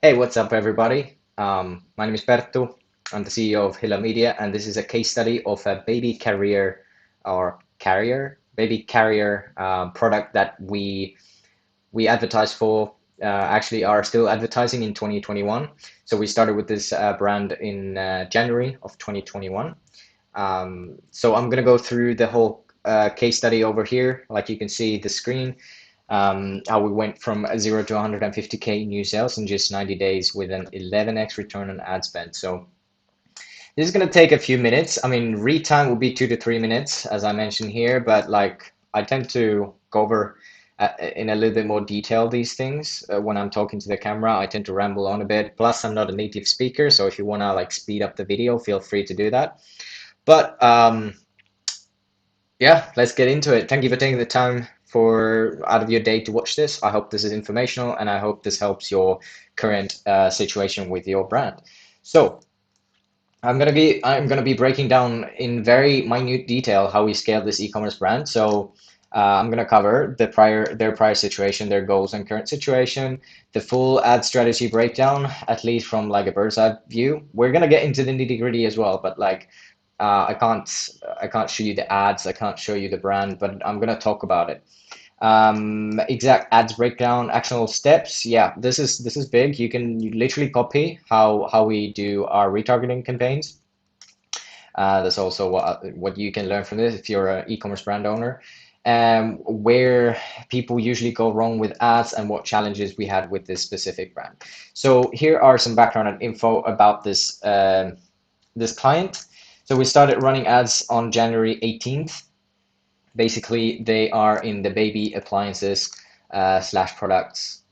Hey, what's up, everybody? My name is Perttu. I'm the CEO of Hilla Media, and this is a case study of a baby carrier baby carrier product that we advertise for. Actually, are still advertising in 2021. So we started with this brand in January of 2021. So I'm gonna go through the whole case study over here. Like you can see the screen, how we went from 0 to 150K new sales in just 90 days with an 11x return on ad spend. So this is going to take a few minutes. I mean, read time will be 2 to 3 minutes, as I mentioned here, but like I tend to go over in a little bit more detail these things when I'm talking to the camera. I tend to ramble on a bit. Plus, I'm not a native speaker, so if you want to like speed up the video, feel free to do that. But yeah, let's get into it. Thank you for taking the time for out of your day to watch this. I hope this is informational and I hope this helps your current situation with your brand. So I'm gonna be breaking down in very minute detail how we scale this e-commerce brand. So I'm gonna cover their prior situation, their goals and current situation, the full ad strategy breakdown, at least from like a bird's eye view. We're gonna get into the nitty-gritty as well, but like I can't show you the ads, I can't show you the brand, but I'm gonna talk about it. Exact ads breakdown, actionable steps. Yeah, this is big. You literally copy how we do our retargeting campaigns. That's also what you can learn from this if you're an e-commerce brand owner. Where people usually go wrong with ads and what challenges we had with this specific brand. So here are some background and info about this client. So we started running ads on January 18th. Basically, they are in the baby appliances slash products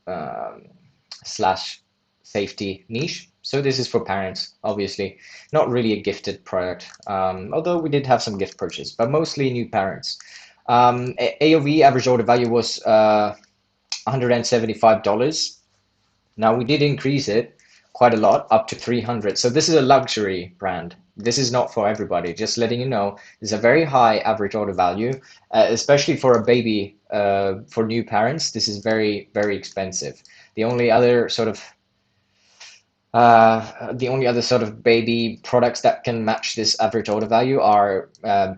slash safety niche. So this is for parents, obviously, not really a gifted product, although we did have some gift purchase, but mostly new parents. AOV, average order value, was $175. Now we did increase it quite a lot, up to 300. So this is a luxury brand. This is not for everybody. Just letting you know, it's a very high average order value, especially for a baby, for new parents. This is very, very expensive. The only other sort of baby products that can match this average order value are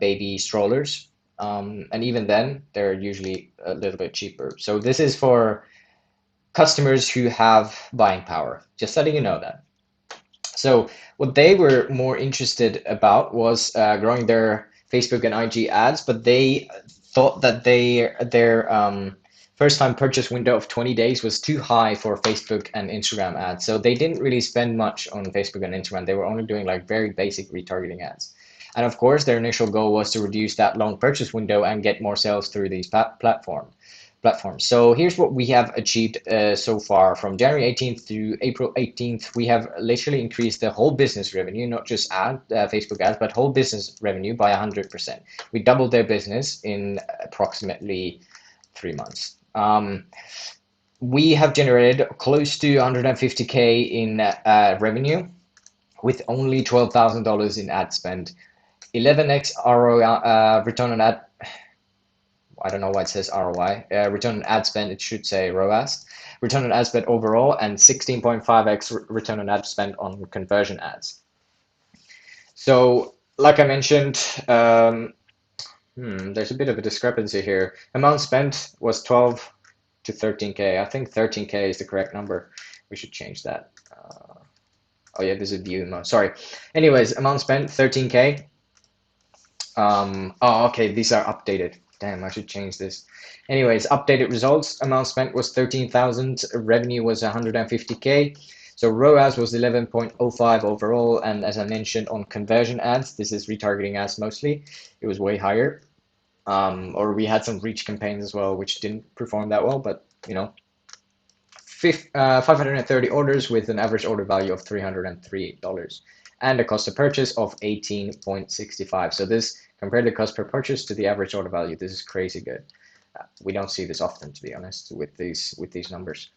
baby strollers. And even then, they're usually a little bit cheaper. So this is for customers who have buying power, just letting you know that. So what they were more interested about was growing their Facebook and IG ads, but they thought that their first time purchase window of 20 days was too high for Facebook and Instagram ads. So they didn't really spend much on Facebook and Instagram. They were only doing like very basic retargeting ads. And of course, their initial goal was to reduce that long purchase window and get more sales through these platforms. So here's what we have achieved so far from January 18th to April 18th. We have literally increased the whole business revenue, not just Facebook ads, but whole business revenue by 100%. We doubled their business in approximately 3 months. We have generated close to 150K in revenue with only $12,000 in ad spend. 11x ROI, return on ad. I don't know why it says ROI. Return on ad spend, it should say ROAS. Return on ad spend overall, and 16.5x return on ad spend on conversion ads. So, like I mentioned, there's a bit of a discrepancy here. Amount spent was 12 to 13K. I think 13K is the correct number. We should change that. Oh yeah, there's a view amount. Sorry. Anyways, amount spent 13K. Oh, okay, these are updated. Damn, I should change this. Anyways, updated results. Amount spent was 13,000. Revenue was 150K. So ROAS was 11.05 overall. And as I mentioned on conversion ads, this is retargeting ads mostly. It was way higher. Or we had some reach campaigns as well, which didn't perform that well, but you know, 530 orders with an average order value of $303 and a cost of purchase of 18.65. So this, compared the cost per purchase to the average order value, this is crazy good. We don't see this often, to be honest, with these numbers.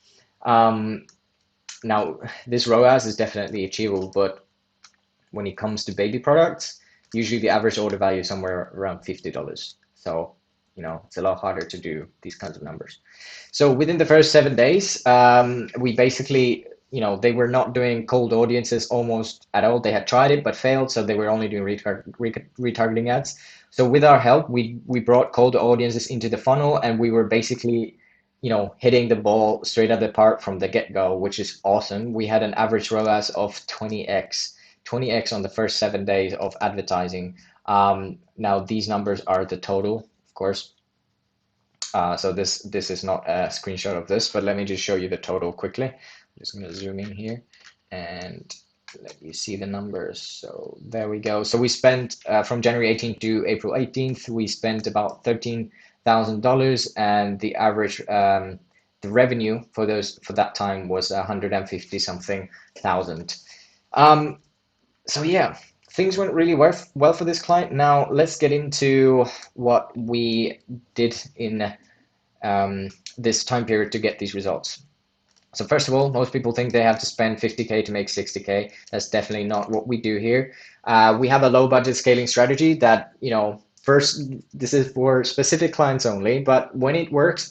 Now, this ROAS is definitely achievable, but when it comes to baby products, usually the average order value is somewhere around $50. So, you know, it's a lot harder to do these kinds of numbers. So within the first 7 days, we basically they were not doing cold audiences almost at all. They had tried it but failed, so they were only doing retargeting ads. So with our help, we brought cold audiences into the funnel, and we were basically, hitting the ball straight at the park from the get-go, which is awesome. We had an average ROAS of 20x on the first 7 days of advertising. Now these numbers are the total, of course. So this is not a screenshot of this, but let me just show you the total quickly. I'm just going to zoom in here and let you see the numbers. So there we go. So we spent from January 18th to April 18th, we spent about $13,000, and the average the revenue for that time was 150 something thousand. So yeah, things went really well for this client. Now let's get into what we did in this time period to get these results. So first of all, most people think they have to spend 50K to make 60K. That's definitely not what we do here. We have a low budget scaling strategy that, first, this is for specific clients only, but when it works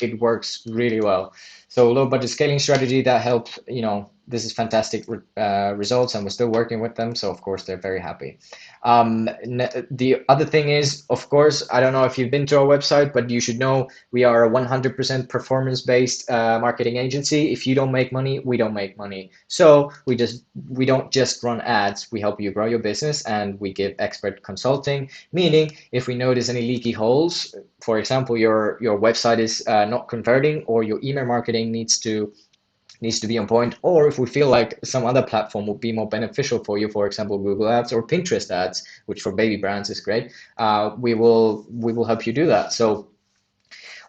really well. So low budget scaling strategy that helps, this is fantastic results, and we're still working with them. So of course they're very happy. The other thing is, of course, I don't know if you've been to our website, but you should know we are a 100% performance-based marketing agency. If you don't make money, we don't make money. So we don't just run ads. We help you grow your business, and we give expert consulting. Meaning, if we notice any leaky holes, for example, your website is not converting, or your email marketing needs to be on point, or if we feel like some other platform would be more beneficial for you, for example, Google Ads or Pinterest ads, which for baby brands is great, we will help you do that. So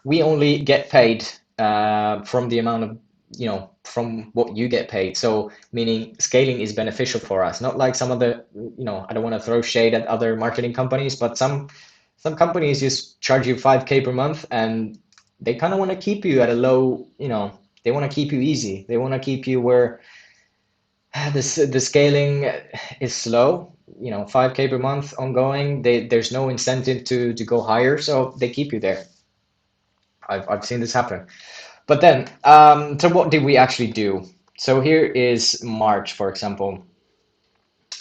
we only get paid from the amount of, from what you get paid. So meaning scaling is beneficial for us, not like some other, I don't want to throw shade at other marketing companies, but some companies just charge you 5K per month, and they kind of want to keep you at a low, they want to keep you easy. They want to keep you where the scaling is slow, 5K per month ongoing. There's no incentive to go higher, so they keep you there. I've seen this happen. But then, so what did we actually do? So here is March, for example.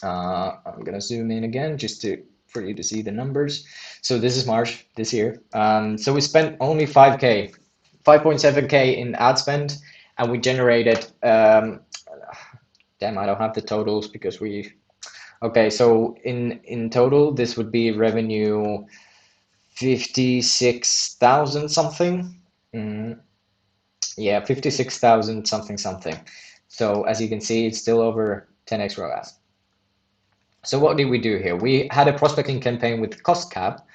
I'm gonna zoom in again just for you to see the numbers. So this is March this year. So we spent only 5K, 5.7K in ad spend, and we generated. Damn, I don't have the totals because we. Okay, so in total, this would be revenue 56,000 something. Mm, yeah, 56,000 something something. So as you can see, it's still over 10x ROAS. So what did we do here? We had a prospecting campaign with cost cap.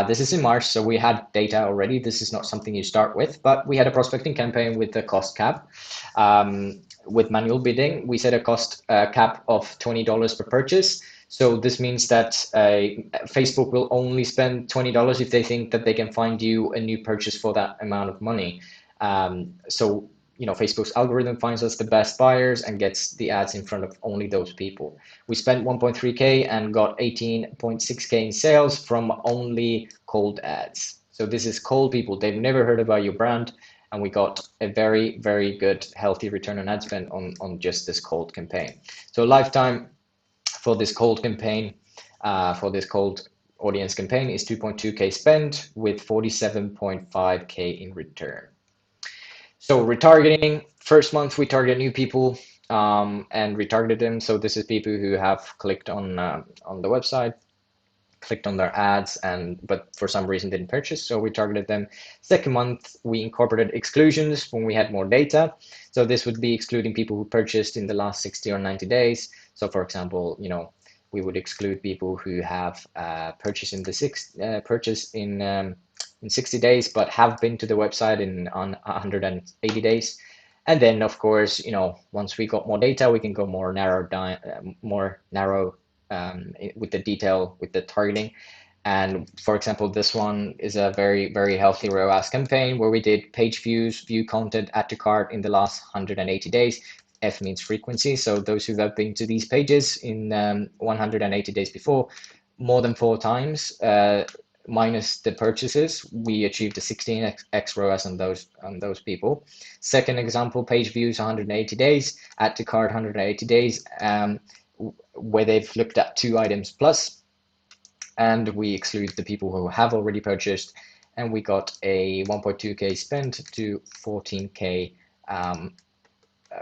This is in March, so we had data already. This is not something you start with, but we had a prospecting campaign with the cost cap. With manual bidding, we set a cost cap of $20 per purchase. So this means that Facebook will only spend $20 if they think that they can find you a new purchase for that amount of money. So Facebook's algorithm finds us the best buyers and gets the ads in front of only those people. We spent 1.3K and got 18.6K in sales from only cold ads. So this is cold people. They've never heard about your brand, and we got a very, very good, healthy return on ad spend on just this cold campaign. So lifetime for this cold campaign, for this cold audience campaign is 2.2K spent with 47.5K in return. So retargeting, first month we target new people and retargeted them. So this is people who have clicked on the website, clicked on their ads, but for some reason didn't purchase. So we targeted them. Second month we incorporated exclusions when we had more data. So this would be excluding people who purchased in the last 60 or 90 days. So for example, we would exclude people who have purchased in 60 days, but have been to the website on 180 days. And then, of course, once we got more data, we can go more narrow with the detail, with the targeting. And for example, this one is a very, very healthy ROAS campaign where we did page views, view content, add to cart in the last 180 days. F means frequency. So those who have been to these pages in 180 days before, more than 4 times, minus the purchases, we achieved a 16x ROAS on those people. Second example, page views 180 days, add to cart 180 days, where they've looked at 2 items plus, and we exclude the people who have already purchased, and we got a 1.2k spend to 14k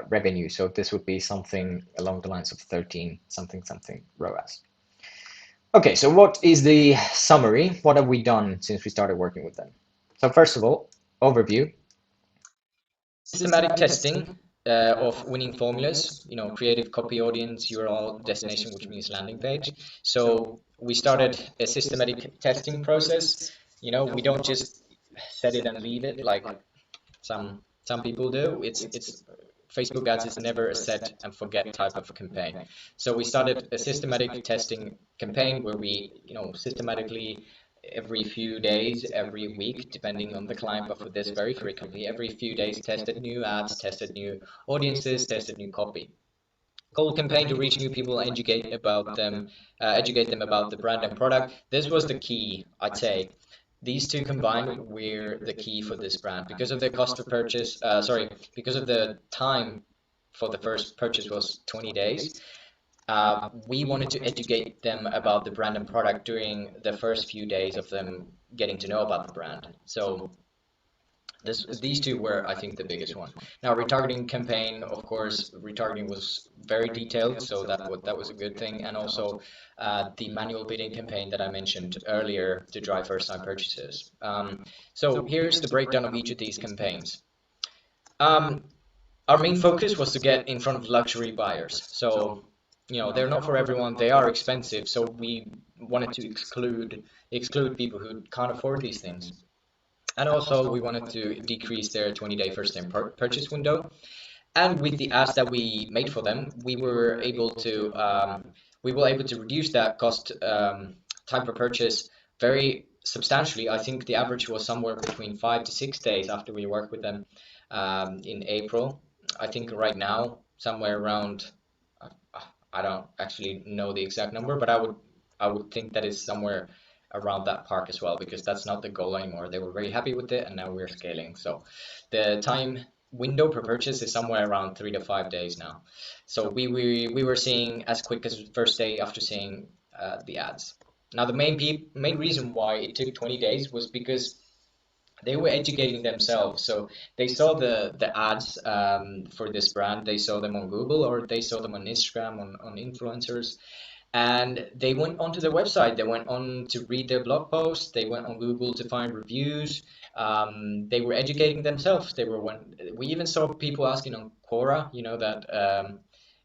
revenue. So this would be something along the lines of 13 something something ROAS. Okay, so what is the summary? What have we done since we started working with them? So first of all, overview. Systematic testing of winning formulas, creative copy, audience, URL, destination, which means landing page. So we started a systematic testing process. We don't just set it and leave it like some people do. It's Facebook ads is never a set and forget type of campaign. So we started a systematic testing campaign where we, systematically every few days, every week, depending on the client, but for this very frequently, every few days tested new ads, tested new audiences, tested new copy. Cold campaign to reach new people, educate them about the brand and product. This was the key, I'd say. These two combined were the key for this brand because of the cost of purchase. Because of the time for the first purchase was 20 days. We wanted to educate them about the brand and product during the first few days of them getting to know about the brand. So these two were, I think, the biggest one. Now, retargeting campaign, of course, retargeting was very detailed, so that was a good thing, and also the manual bidding campaign that I mentioned earlier to drive first-time purchases. So here's the breakdown of each of these campaigns. Our main focus was to get in front of luxury buyers. So, they're not for everyone. They are expensive, so we wanted to exclude people who can't afford these things. And also, we wanted to decrease their 20-day first-time purchase window. And with the ads that we made for them, we were able to reduce that cost time per purchase very substantially. I think the average was somewhere between 5 to 6 days after we worked with them in April. I think right now somewhere around, I don't actually know the exact number, but I would think that is somewhere around that park as well, because that's not the goal anymore. They were very happy with it, and now we're scaling. So the time window per purchase is somewhere around 3 to 5 days now. So we were seeing as quick as the first day after seeing the ads. Now the main reason why it took 20 days was because they were educating themselves. So they saw the ads for this brand. They saw them on Google, or they saw them on Instagram, on influencers, and they went onto their website. They went on to read their blog posts. They went on Google to find reviews. They were educating themselves. We even saw people asking on Quora, that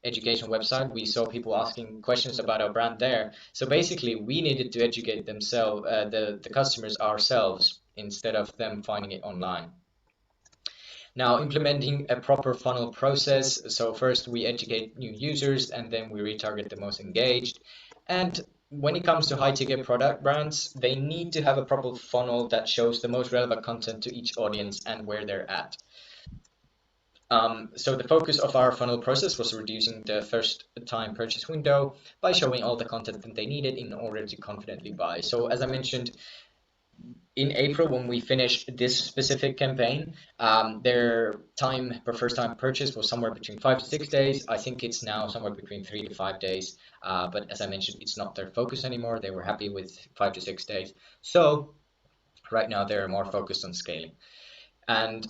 education website. We saw people asking questions about our brand there. So basically, we needed to educate themselves, the customers ourselves, instead of them finding it online. Now, implementing a proper funnel process. So first we educate new users, and then we retarget the most engaged. And when it comes to high ticket product brands, they need to have a proper funnel that shows the most relevant content to each audience and where they're at. So the focus of our funnel process was reducing the first time purchase window by showing all the content that they needed in order to confidently buy. So as I mentioned, in April, when we finished this specific campaign, their time per first time purchase was somewhere between 5 to 6 days. I think it's now somewhere between 3 to 5 days. But as I mentioned, it's not their focus anymore. They were happy with 5 to 6 days. So right now they're more focused on scaling. And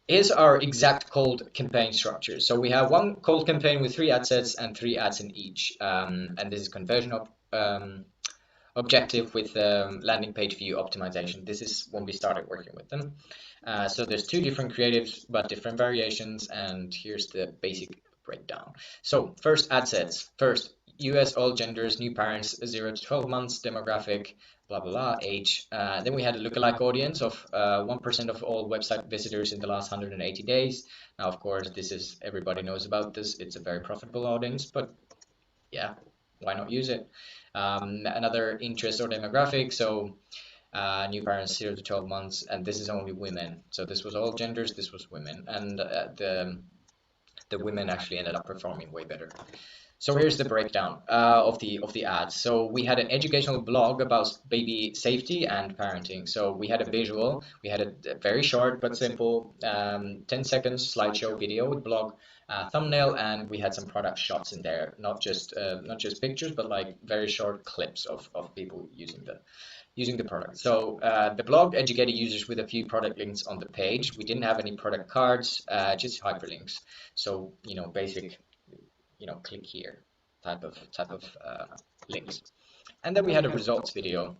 here's our exact cold campaign structure. So we have one cold campaign with 3 ad sets and 3 ads in each. And this is conversion objective with landing page view optimization. This is when we started working with them. So there's 2 different creatives, but different variations. And here's the basic breakdown. So first, ad sets. First, US, all genders, new parents, 0 to 12 months, demographic, blah, blah, blah, age. Then we had a lookalike audience of 1% of all website visitors in the last 180 days. Now, of course, everybody knows about this. It's a very profitable audience, but yeah, why not use it? Another interest or demographic. So new parents 0 to 12 months, and this is only women. So this was all genders, this was women. And the women actually ended up performing way better. So here's the breakdown of the ads. So we had an educational blog about baby safety and parenting. So we had a visual, we had a very short but simple 10 seconds slideshow video with blog thumbnail, and we had some product shots in there, not just pictures, but like very short clips of people using the product. So the blog educated users with a few product links on the page. We didn't have any product cards, just hyperlinks. So basic click here type of links. And then we had a results video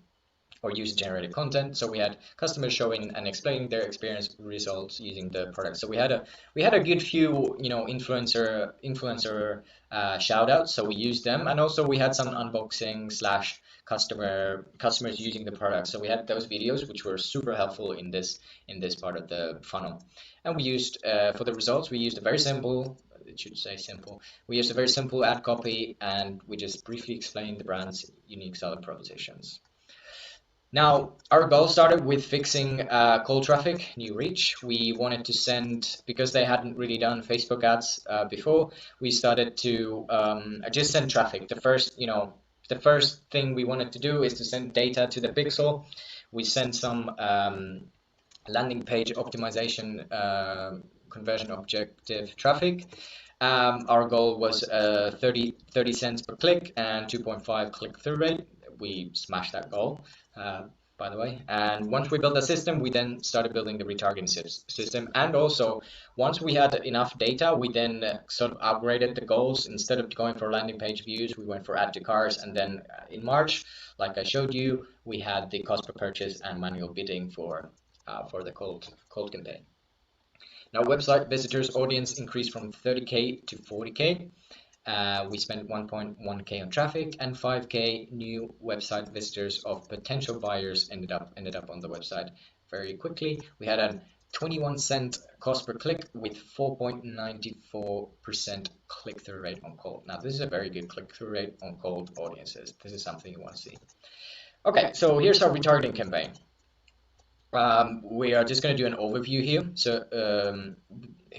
or user generated content. So we had customers showing and explaining their experience results using the product. So we had a good few influencer shout outs. So we used them, and also we had some unboxing slash customers using the product. So we had those videos which were super helpful in this part of the funnel. And we used for the results, we used a very simple, it should say simple. We used a very simple ad copy, and we just briefly explained the brand's unique selling propositions. Now, our goal started with fixing cold traffic, new reach. We wanted to send, because they hadn't really done Facebook ads before, we started to just send traffic. The first thing we wanted to do is to send data to the pixel. We sent some landing page optimization conversion objective traffic. Our goal was 30 cents per click and 2.5 click-through rate. We smashed that goal, by the way. And once we built the system, we then started building the retargeting system. And also, once we had enough data, we then sort of upgraded the goals. Instead of going for landing page views, we went for add to cars. And then in March, like I showed you, we had the cost per purchase and manual bidding for the cold campaign. Now, website visitors audience increased from 30K to 40K. We spent 1.1K on traffic, and 5K new website visitors of potential buyers ended up on the website very quickly. We had a 21-cent cost per click with 4.94% click-through rate on cold. Now, this is a very good click-through rate on cold audiences. This is something you want to see. Okay, so here's our retargeting campaign. We are just going to do an overview here. So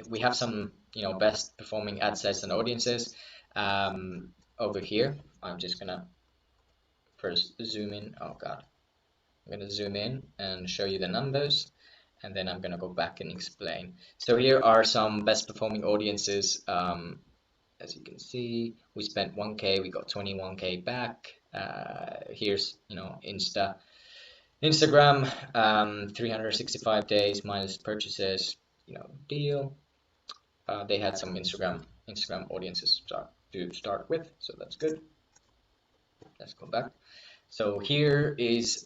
we have some best performing ad sets and audiences over here. I'm just gonna first zoom in. Oh god, I'm gonna zoom in and show you the numbers, and then I'm gonna go back and explain. So here are some best performing audiences. As you can see, we spent 1K, we got 21K back. Here's Instagram, 365 days minus purchases, deal. They had some Instagram audiences to start with, so that's good. Let's go back. So here is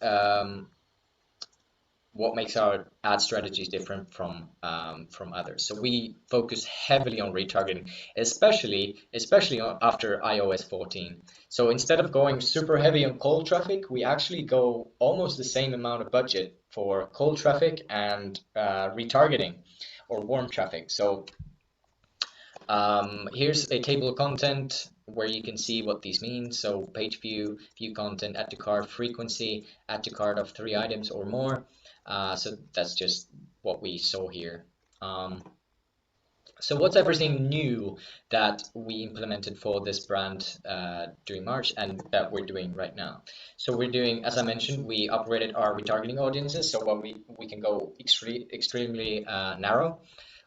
what makes our ad strategies different from others. So we focus heavily on retargeting, especially after iOS 14. So instead of going super heavy on cold traffic, we actually go almost the same amount of budget for cold traffic and retargeting or warm traffic. So here's a table of content where you can see what these mean. So page view content, add to cart frequency, add to cart of 3 items or more. So that's just what we saw here. So what's everything new that we implemented for this brand during March and that we're doing right now? So we're doing, as I mentioned, we upgraded our retargeting audiences, so we can go extremely narrow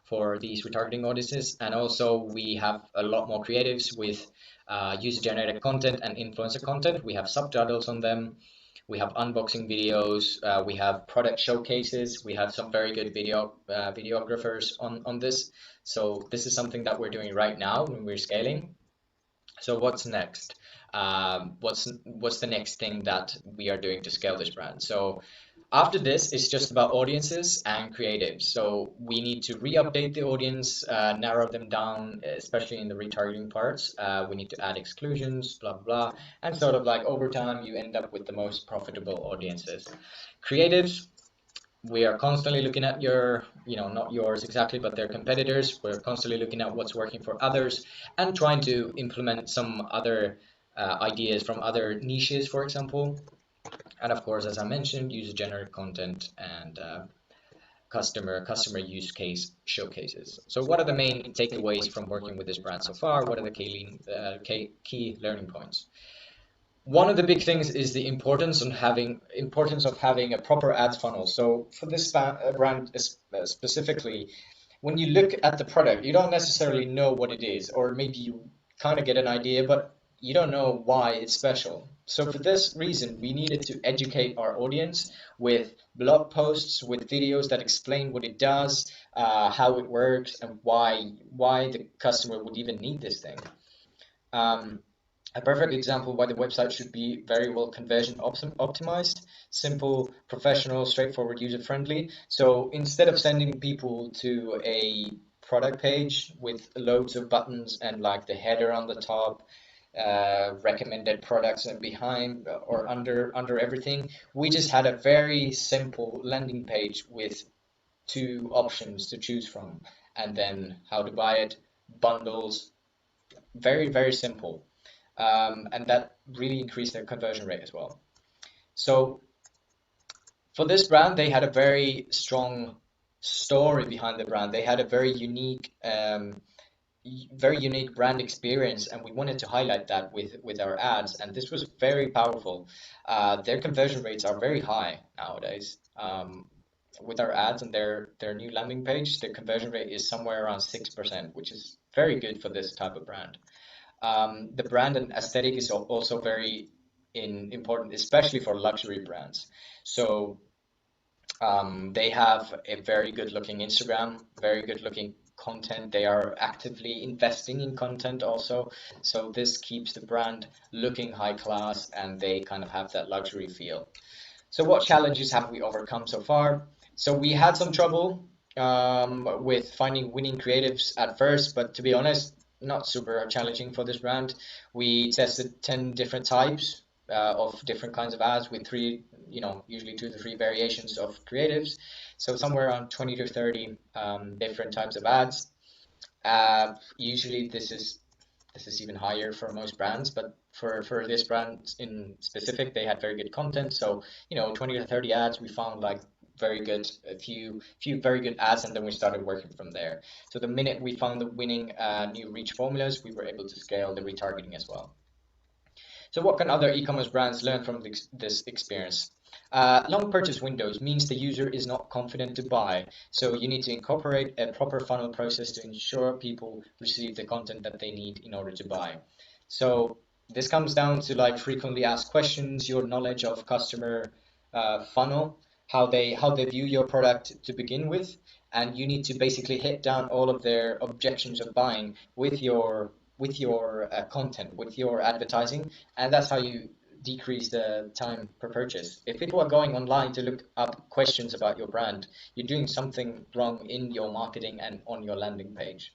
for these retargeting audiences, and also we have a lot more creatives with user-generated content and influencer content. We have subtitles on them. We have unboxing videos. We have product showcases. We have some very good videographers on this. So this is something that we're doing right now when we're scaling. So what's next? What's the next thing that we are doing to scale this brand? So after this, it's just about audiences and creatives. So we need to re-update the audience, narrow them down, especially in the retargeting parts. We need to add exclusions, blah, blah, and sort of like over time, you end up with the most profitable audiences. Creatives, we are constantly looking at not yours exactly, but their competitors. We're constantly looking at what's working for others and trying to implement some other ideas from other niches, for example. And of course, as I mentioned, user-generated content and customer use case showcases. So what are the main takeaways from working with this brand so far? What are the key learning points? One of the big things is the importance of having a proper ads funnel. So for this brand specifically, when you look at the product, you don't necessarily know what it is, or maybe you kind of get an idea, but you don't know why it's special. So for this reason, we needed to educate our audience with blog posts, with videos that explain what it does, how it works, and why the customer would even need this thing. Um, a perfect example why the website should be very well conversion optimized, simple, professional, straightforward, user friendly. So instead of sending people to a product page with loads of buttons and like the header on the top, recommended products and behind or under everything, we just had a very simple landing page with two options to choose from, and then how to buy it, bundles, very simple, and that really increased their conversion rate as well. So for this brand, they had a very strong story behind the brand. They had a very unique brand experience, and we wanted to highlight that with our ads. And this was very powerful. Their conversion rates are very high nowadays. With our ads and their new landing page, the conversion rate is somewhere around 6%, which is very good for this type of brand. The brand and aesthetic is also very important, especially for luxury brands. So they have a very good looking Instagram, very good looking content. They are actively investing in content also. So this keeps the brand looking high class, and they kind of have that luxury feel. So what challenges have we overcome so far? So we had some trouble with finding winning creatives at first, but to be honest, not super challenging for this brand. We tested 10 different types of different kinds of ads with three, usually 2 to 3 variations of creatives. So somewhere around 20 to 30 different types of ads. Usually this is even higher for most brands, but for this brand in specific, they had very good content. So 20 to 30 ads, we found like very good, a few very good ads, and then we started working from there. So the minute we found the winning new reach formulas, we were able to scale the retargeting as well. So what can other e-commerce brands learn from this experience? Long purchase windows means the user is not confident to buy. So you need to incorporate a proper funnel process to ensure people receive the content that they need in order to buy. So this comes down to like frequently asked questions, your knowledge of customer funnel, how they view your product to begin with, and you need to basically hit down all of their objections of buying with your content, with your advertising, and that's how you decrease the time per purchase. If people are going online to look up questions about your brand, you're doing something wrong in your marketing and on your landing page.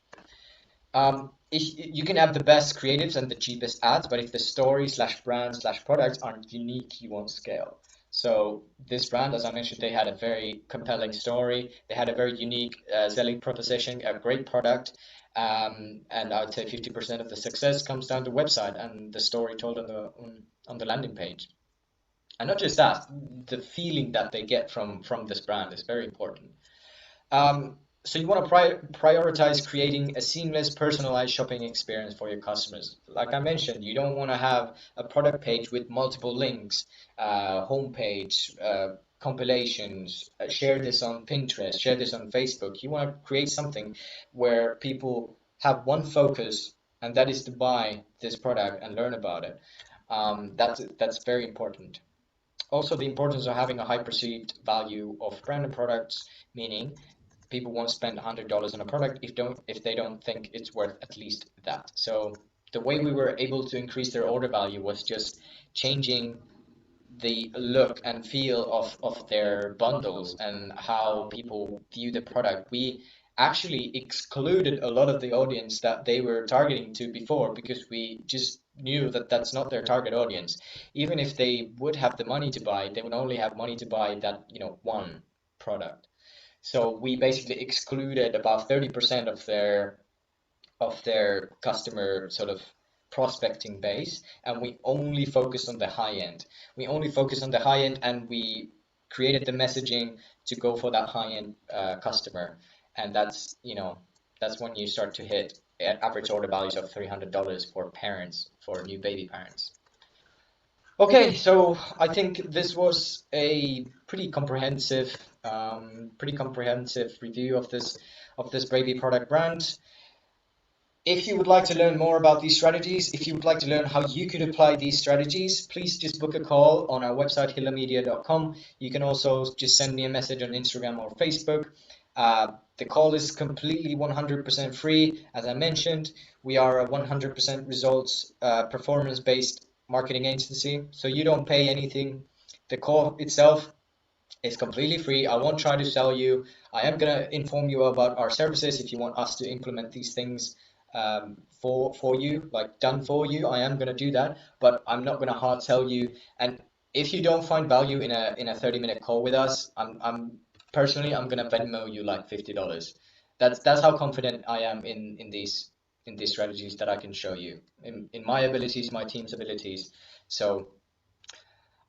If you can have the best creatives and the cheapest ads, but if the story slash brand slash products aren't unique, you won't scale. So this brand, as I mentioned, they had a very compelling story. They had a very unique selling proposition, a great product, and I would say 50% of the success comes down to website and the story told on the landing page. And not just that, the feeling that they get from this brand is very important. So you want to prioritize creating a seamless, personalized shopping experience for your customers. Like I mentioned, you don't want to have a product page with multiple links, homepage, compilations, share this on Pinterest, share this on Facebook. You want to create something where people have one focus, and that is to buy this product and learn about it. That's very important. Also, the importance of having a high perceived value of branded products, meaning people won't spend $100 on a product if they don't think it's worth at least that. So the way we were able to increase their order value was just changing the look and feel of their bundles and how people view the product. We actually excluded a lot of the audience that they were targeting to before, because we just knew that that's not their target audience. Even if they would have the money to buy, they would only have money to buy that, one product. So we basically excluded about 30% of their customer sort of prospecting base, and we only focused on the high end. We only focused on the high end, and we created the messaging to go for that high-end customer, and that's when you start to hit average order values of $300 for parents, for new baby parents. Okay, so I think this was a pretty comprehensive review of this baby product brand. If you would like to learn more about these strategies, if you would like to learn how you could apply these strategies, please just book a call on our website, hillamedia.com. You can also just send me a message on Instagram or Facebook. The call is completely 100% free. As I mentioned, we are a 100% results performance-based marketing agency, so you don't pay anything. The call itself is completely free. I won't try to sell you. I am going to inform you about our services if you want us to implement these things for you, like done for you. I am going to do that, but I'm not going to hard sell you. And if you don't find value in a 30-minute call with us, I'm personally I'm going to Venmo you like $50. That's how confident I am in these strategies that I can show you in my abilities, my team's abilities. So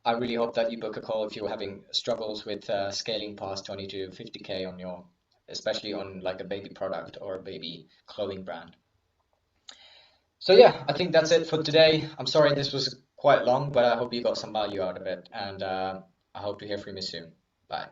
I really hope that you book a call if you're having struggles with scaling past 20 to 50K on especially on like a baby product or a baby clothing brand. So yeah, I think that's it for today. I'm sorry this was quite long, but I hope you got some value out of it, and I hope to hear from you soon. Bye.